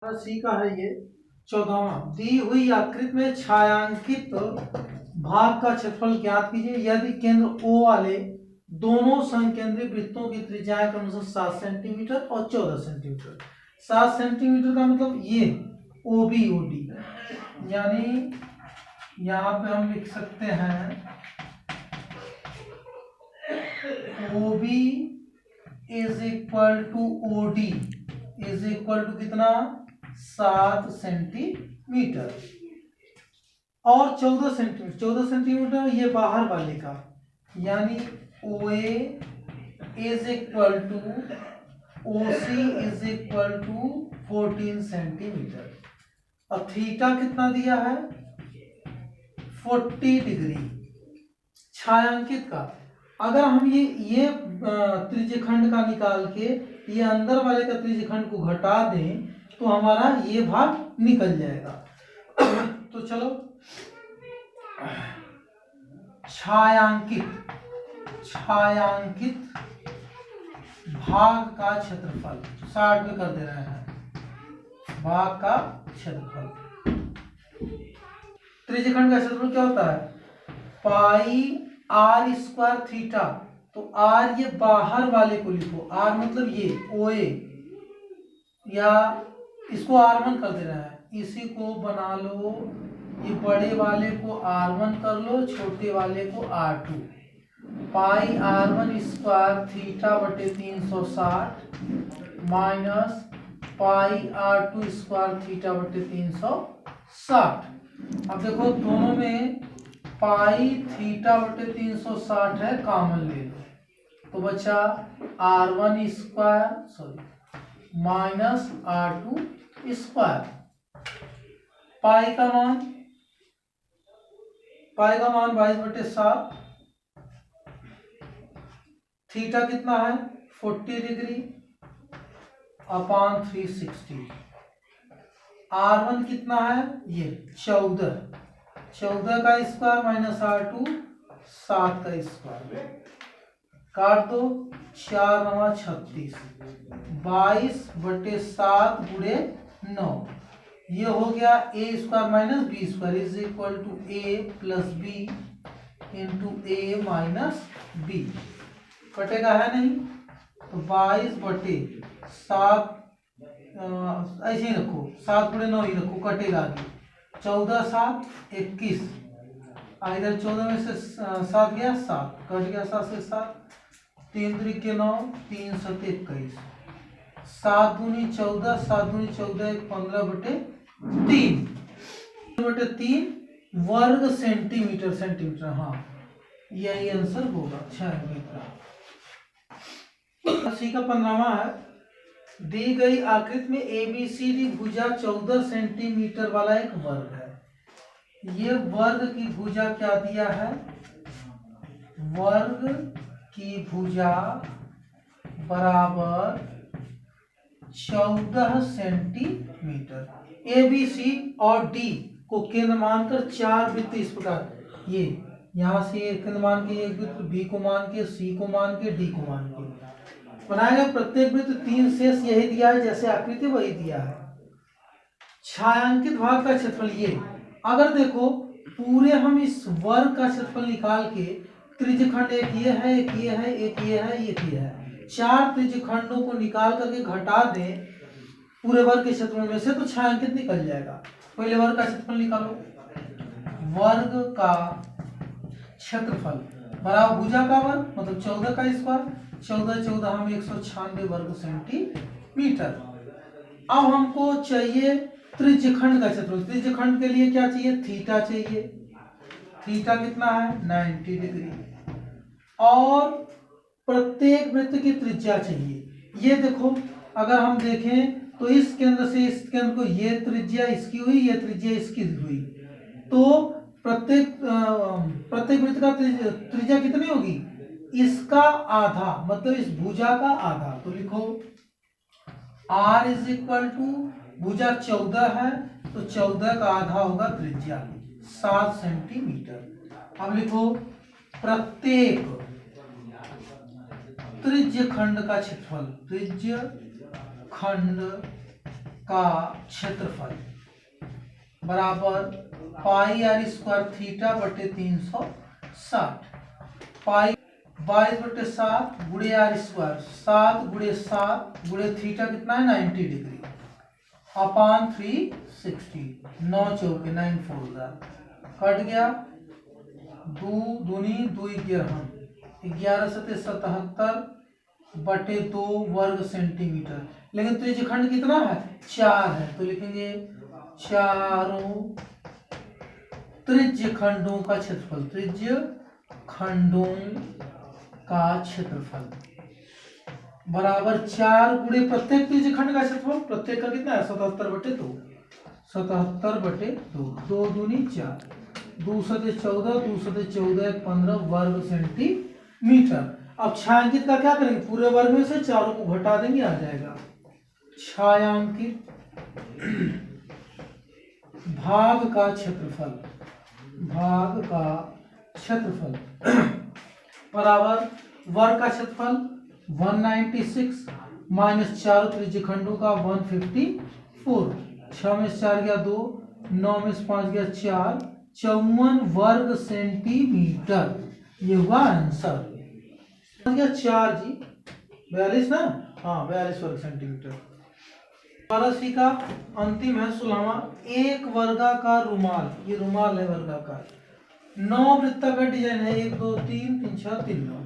सी का है ये 14वां। दी हुई आकृति में छायांकित भाग का क्षेत्रफल ज्ञात कीजिए यदि केंद्र O वाले दोनों संकेंद्री वृत्तों की त्रिज्याएं क्रमशः 7 सेंटीमीटर और 14 सेंटीमीटर। 7 सेंटीमीटर का मतलब ये OB OD, यानी यहाँ पे हम लिख सकते हैं OB is equal to OD is equal to कितना 7 सेंटीमीटर और 14 सेंटीमीटर। 14 सेंटीमीटर ये बाहर वाले का, यानी OA is equal to OC is equal to 14 centimetre. और थीटा कितना दिया है 40 डिग्री छायांकित का। अगर हम ये त्रिज्यखंड का निकाल के ये अंदर वाले का त्रिज्यखंड को घटा दें तो हमारा ये भाग निकल जाएगा। तो चलो छायांकित भाग का क्षेत्रफल 60 में कर दे रहे हैं। भाग का क्षेत्रफल त्रिज्यखंड का क्षेत्रफल क्या होता है पाई आर स्क्वायर थीटा। तो आर ये बाहर वाले को लिखो, आर मतलब ये OA, या इसको R1 कर दे रहा है, इसी को बना लो, ये बड़े वाले को R1 कर लो, छोटे वाले को R2। पाई R1 स्क्वायर थीटा बटे 360 minus pi R2 square theta बटे 360। अब देखो दोनों में पाई थीटा बटे 360 है, कॉमन ले लो तो बचा R1 square minus R2 square. पाई का मान 22/7। थीटा कितना है 40 डिग्री अपॉन 360। R1 कितना है ये 14 का स्क्वायर माइनस R2 7 का स्क्वायर। काट दो 4 9 36 22/7 गुणे 9। ये हो गया A square minus B square is equal to A plus B into A minus B। कटेगा है नहीं तो 22/7 ऐसे ही रखो, 7 गुणे 9 ही रखो, कटेगा आगे 14 7 21। इधर 14 में से 7 गया 7, कट गया 7 से 7, 3 3 9 3 7 21। 7 दूनी 14 7 दूनी 14 15/3 वर्ग सेंटीमीटर। हाँ यही आंसर होगा। अच्छा सी का 15वां है। दी गई आकृति में ABCD भुजा 14 सेंटीमीटर वाला एक वर्ग है। ये वर्ग की भुजा क्या दिया है, वर्ग की भुजा बराबर 14 सेंटीमीटर। ABC और D को केंद्र मानकर 4 वृत्त इस प्रकार, ये यहाँ से केंद्र मान के एक वृत्त, B को मान के, C को मान के, D को मान के बनाया गया। प्रत्येक वृत्त 3 शेष यही दिया है, जैसे आकृति वही दिया है। छायांकित भाग का क्षेत्रफल ये, अगर देखो पूरे हम इस वर्ग का क्षेत्रफल निकाल के त्रिज्यखंड एक ये है, एक ये है, एक ये है, एक ये है, 4 त्रिज्यखंडों को निकाल करके घटा दें पूरे वर्ग के क्षेत्रफल में से तो छायांकित निकल जाएगा। पहले वर्ग का क्षेत्रफल निकालो। वर्ग का क्षेत्रफल बराबर भुजा का वर्ग मतलब 14 का स्क्वायर, 14 हम 196 वर्ग सेंटीमीटर। अब हमको चाहिए त्रिज्यखंड का क्षेत्रफल। त्रिज्यखंड के लिए क्या चाहिए थीटा चाहिए। थीटा कितना है 90 डिग्री और प्रत्येक वृत्त की त्रिज्या चाहिए। ये देखो अगर हम देखें तो इस केंद्र से इस केंद्र को ये त्रिज्या इसकी हुई, ये त्रिज्या इसकी हुई, तो प्रत्येक वृत्त का त्रिज्या कितनी होगी इसका आधा, मतलब इस भुजा का आधा। तो लिखो R इज इक्वल टू भुजा 14 है तो 14 का आधा होगा त्रिज्या 7 सेंटीमीटर। अब लिखो प्रत्येक त्रिज्यखंड का क्षेत्रफल, त्रिज्यखंड का क्षेत्रफल बराबर पाई आर स्क्वायर थीटा बटे 360। पाई 22/7 गुड़े आर स्क्वायर 7 गुड़े 7 गुड़े थीटा कितना है 90 डिग्री अपान 360। 9 चौके 9 4 कट गया। 2 दूनी 2 11 11 सते 77 बटे 2 वर्ग सेंटीमीटर। लेकिन त्रिज्यखंड कितना है 4 है तो लिखेंगे चारों त्रिज्यखंडों का क्षेत्रफल। त्रिज्यखंडों का क्षेत्रफल बराबर 4 गुणे प्रत्येक त्रिज्यखंड का क्षेत्रफल। प्रत्येक का कितना है 77/2 77/2 2 दूनी 4 2 सते 14 2 सते 14 15 वर्ग सेंटीमीटर। अब छायांकित का क्या करेंगे पूरे वर्ग में से चारों को घटा देंगे आ जाएगा छायांकित भाग का क्षेत्रफल। भाग का क्षेत्रफल बराबर वर्ग का क्षेत्रफल 196 माइनस 4 त्रिज्यखंडों का 154। 6 में 4 गया 2 9 में 5 गया 4 54 वर्ग सेंटीमीटर। ये हुआ आंसर। गया 4 जी 42 ना हाँ 42 वर्ग सेंटीमीटर। 12 का अंतिम है 16वां। एक वर्गाकार रुमाल ये रुमाल है वर्गाकार 9 वृत्ताकार डिजाइन है 1 2 3 3 6 3 9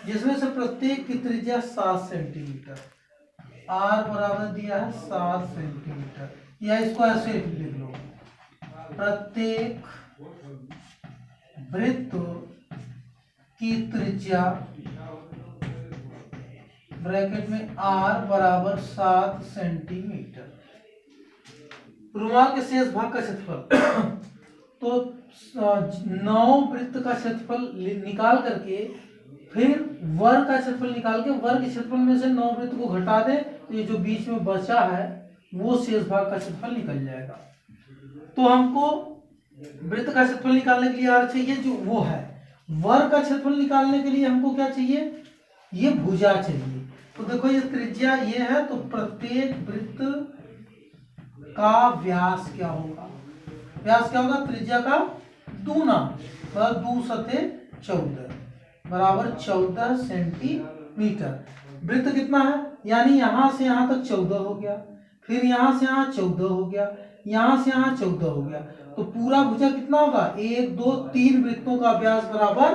जिसमें से प्रत्येक की त्रिज्या 7 सेंटीमीटर। आर बराबर दिया है 7 सेंटीमीटर या इसको ऐसे लिख लो प्रत्येक वृत्त की त्रिज्या ब्रैकेट में आर बराबर 7 सेंटीमीटर। रुमाल के शेष भाग का क्षेत्रफल तो 9 वृत्त का क्षेत्रफल निकाल करके फिर वर्ग का क्षेत्रफल निकाल के वर्ग के क्षेत्रफल में से 9 वृत्त को घटा दे तो ये जो बीच में बचा है वो शेष भाग का क्षेत्रफल निकल जाएगा। तो हमको वृत्त का क्षेत्रफल निकालने के लिए आर चाहिए जो वो है। वर्ग का क्षेत्रफल निकालने के लिए हमको क्या चाहिए ये भुजा चाहिए। तो देखो ये त्रिज्या ये है तो प्रत्येक वृत्त का व्यास क्या होगा व्यास क्या होगा त्रिज्या का दूना 2 सते 14 बराबर 14 सेंटीमीटर। वृत्त कितना है यानी यहां से यहां तक 14 हो गया फिर यहां से यहां 14 हो गया यहां से यहां 14 हो गया तो पूरा भुजा कितना होगा 1 2 3 वृत्तों का व्यास बराबर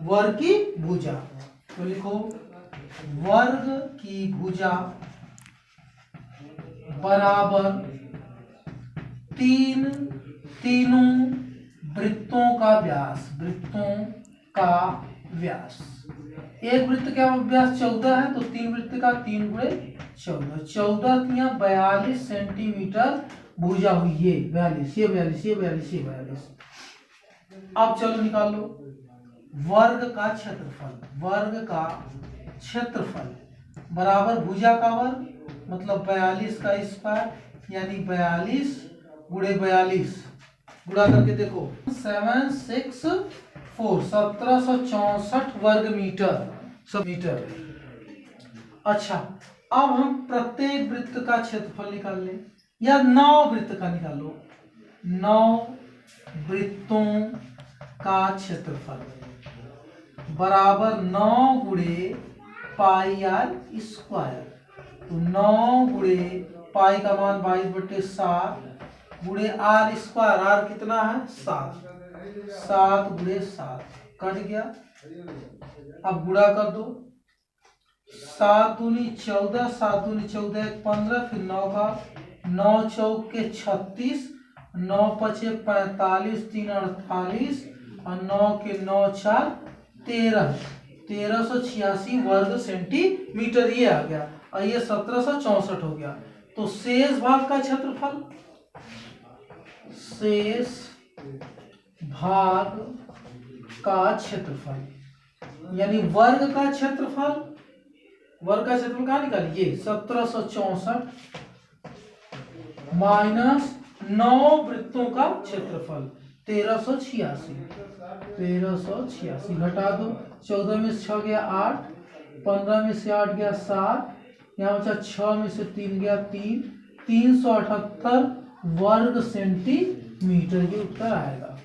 वर्ग की भुजा। तो लिखो वर्ग की भुजा बराबर तीनों वृत्तों का व्यास। वृत्तों का व्यास एक वृत्त का व्यास 14 है तो 3 वृत्त का 3 गुणे 14 14 42 सेंटीमीटर भुजा हुई ये 42 ये 42 ये 42 ये 42। अब चलो निकाल लो वर्ग का क्षेत्रफल। वर्ग का क्षेत्रफल बराबर भुजा का वर्ग मतलब 42 का स्क्वायर यानी 42 गुणे 42 गुणा करके देखो 764 1764 वर्ग मीटर। अच्छा अब हम प्रत्येक वृत्त का क्षेत्रफल निकाल लें या 9 वृत्त का निकालो 9 वृत्तों का क्षेत्रफल बराबर 9 गुणे पाई आर स्क्वायर। तो 9 गुणे पाई का मान 22/7 गुणे आर स्क्वायर। आर कितना है 7 7 गुणे 7 कट गया। अब गुणा कर दो 7 दूनी 14 7 दूनी 14 15 फिर 9 का 9 चौके 36 9 पचे 45 3 48 और 9 के 9 4 1386 वर्ग सेंटीमीटर ये आ गया और ये 1764 हो गया। तो शेष भाग का क्षेत्रफल शेष भाग का क्षेत्रफल यानी वर्ग का क्षेत्रफल कहाँ निकालिए 1764 माइनस 9 वृत्तों का क्षेत्रफल 1386 घटा दो 14 में से 6 गया 8 15 में से 8 गया 7 यहाँ बचा 6 में से 3 गया 3 378 वर्ग सेंटीमीटर, ये उत्तर आएगा।